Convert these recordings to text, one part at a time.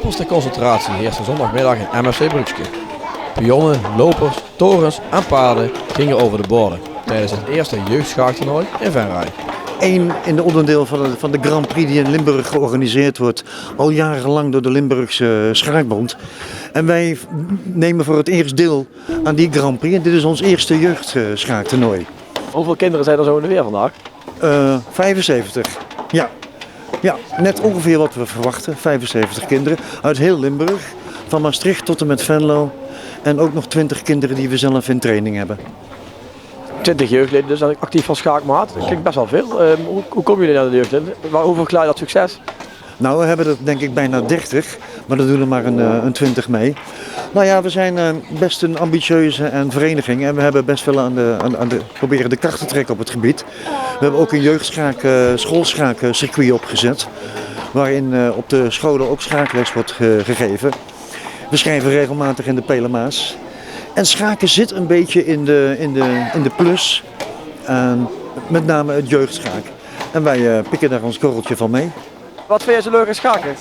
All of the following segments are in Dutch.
opperste concentratie heerste zondagmiddag in MFC Brugske. Pionnen, lopers, torens en paarden gingen over de borden tijdens het eerste jeugdschaaktoernooi in Venray. Eén in de onderdeel van de Grand Prix die in Limburg georganiseerd wordt, al jarenlang door de Limburgse Schaakbond. En wij nemen voor het eerst deel aan die Grand Prix en dit is ons eerste jeugdschaaktoernooi. Hoeveel kinderen zijn er zo in de weer vandaag? 75, ja. Ja, net ongeveer wat we verwachten, 75 kinderen uit heel Limburg, van Maastricht tot en met Venlo. En ook nog 20 kinderen die we zelf in training hebben. 20 jeugdleden, dus dat actief van Schaakmaat. Dat klinkt best wel veel. Hoe komen jullie naar de jeugdleden? Hoe verklaar je dat succes? Nou, we hebben er denk ik bijna 30, maar er doen er maar een 20 mee. Nou ja, we zijn best een ambitieuze vereniging en we hebben best wel proberen de kracht te trekken op het gebied. We hebben ook een schoolschaakcircuit opgezet, waarin op de scholen ook schaakles wordt gegeven. We schrijven regelmatig in de Pelemaas. En schaken zit een beetje in de plus, met name het jeugdschaak. En wij pikken daar ons korreltje van mee. Wat vind je zo leuk aan schaken?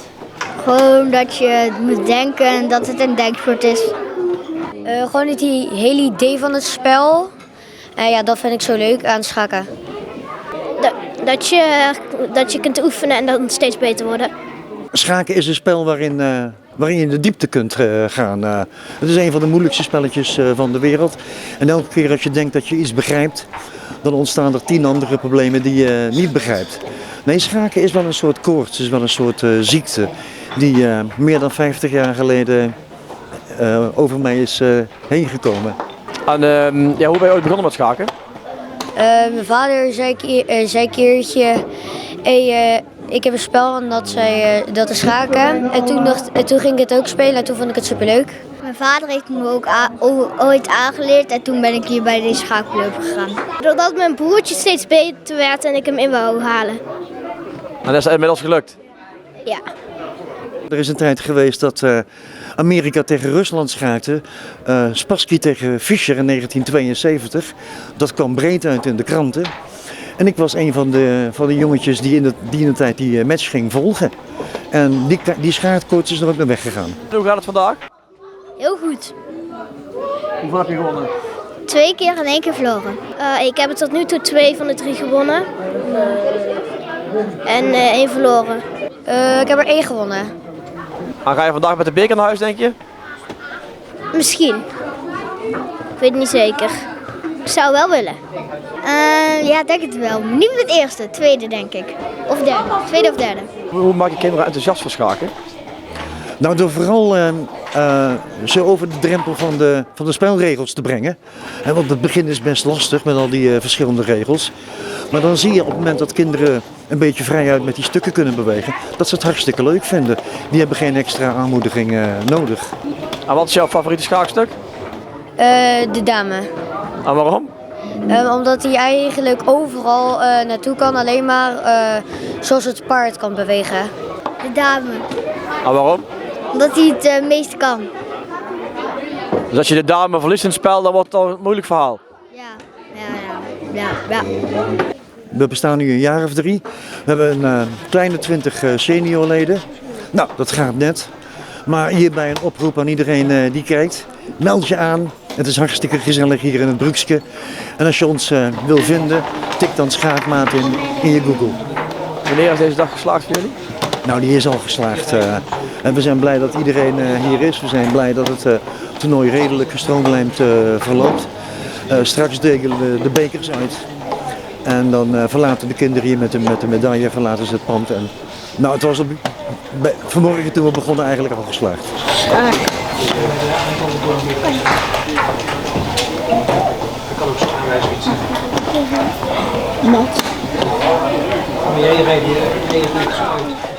Gewoon dat je moet denken en dat het een denksport is. Gewoon het hele idee van het spel. Ja, dat vind ik zo leuk aan schaken. Dat je kunt oefenen en dan steeds beter worden. Schaken is een spel waarin je in de diepte kunt gaan. Het is een van de moeilijkste spelletjes van de wereld. En elke keer als je denkt dat je iets begrijpt, dan ontstaan er 10 andere problemen die je niet begrijpt. Nee, schaken is wel een soort koorts, is wel een soort ziekte die meer dan 50 jaar geleden over mij is heen gekomen. En hoe ben je ooit begonnen met schaken? Mijn vader zei een keertje, ik heb een spel en dat is schaken. En toen ging ik het ook spelen en toen vond ik het superleuk. Mijn vader heeft me ook ooit aangeleerd en toen ben ik hier bij deze schaakclub gegaan. Doordat mijn broertje steeds beter werd en ik hem in wou halen. En dat is inmiddels gelukt? Ja. Er is een tijd geweest dat Amerika tegen Rusland schaakte. Spassky tegen Fischer in 1972. Dat kwam breed uit in de kranten. En ik was een van de jongetjes die in de tijd die match ging volgen. En die schaakcoach is er ook naar weggegaan. Hoe gaat het vandaag? Heel goed. Hoeveel heb je gewonnen? 2 keer en 1 keer verloren. Ik heb tot nu toe 2 van de 3 gewonnen. En 1 verloren. Ik heb er 1 gewonnen. En ga je vandaag met de beker naar huis, denk je? Misschien. Ik weet het niet zeker. Ik zou wel willen. Ja, denk het wel. Niet met het eerste, tweede denk ik. Of derde. Tweede of derde. Hoe maak je kinderen enthousiast voor schaken? Nou, door vooral ze over de drempel van de spelregels te brengen. Want het begin is best lastig met al die verschillende regels. Maar dan zie je op het moment dat kinderen een beetje vrijuit met die stukken kunnen bewegen, dat ze het hartstikke leuk vinden. Die hebben geen extra aanmoediging nodig. En wat is jouw favoriete schaakstuk? De dame. En waarom? Omdat hij eigenlijk overal naartoe kan, alleen maar zoals het paard kan bewegen. De dame. En waarom? Omdat hij het meest kan. Dus als je de dame verliest in het spel, dan wordt het al een moeilijk verhaal. Ja. We bestaan nu een jaar of 3. We hebben een kleine 20 seniorleden. Nou, dat gaat net. Maar hierbij een oproep aan iedereen die kijkt. Meld je aan. Het is hartstikke gezellig hier in het Brugske. En als je ons wil vinden, tik dan Schaakmaat in je Google. Wanneer is deze dag geslaagd voor jullie? Nou, die is al geslaagd. En we zijn blij dat iedereen hier is. We zijn blij dat het toernooi redelijk gestroomlijnd verloopt. Straks delen we de bekers uit. En dan verlaten de kinderen hier met de medaille verlaten ze het pand. En, nou, het was vanmorgen toen we begonnen eigenlijk al geslaagd. Ik kan ook zo aanwijzen iets zeggen. Nat. Jij reageert zo uit.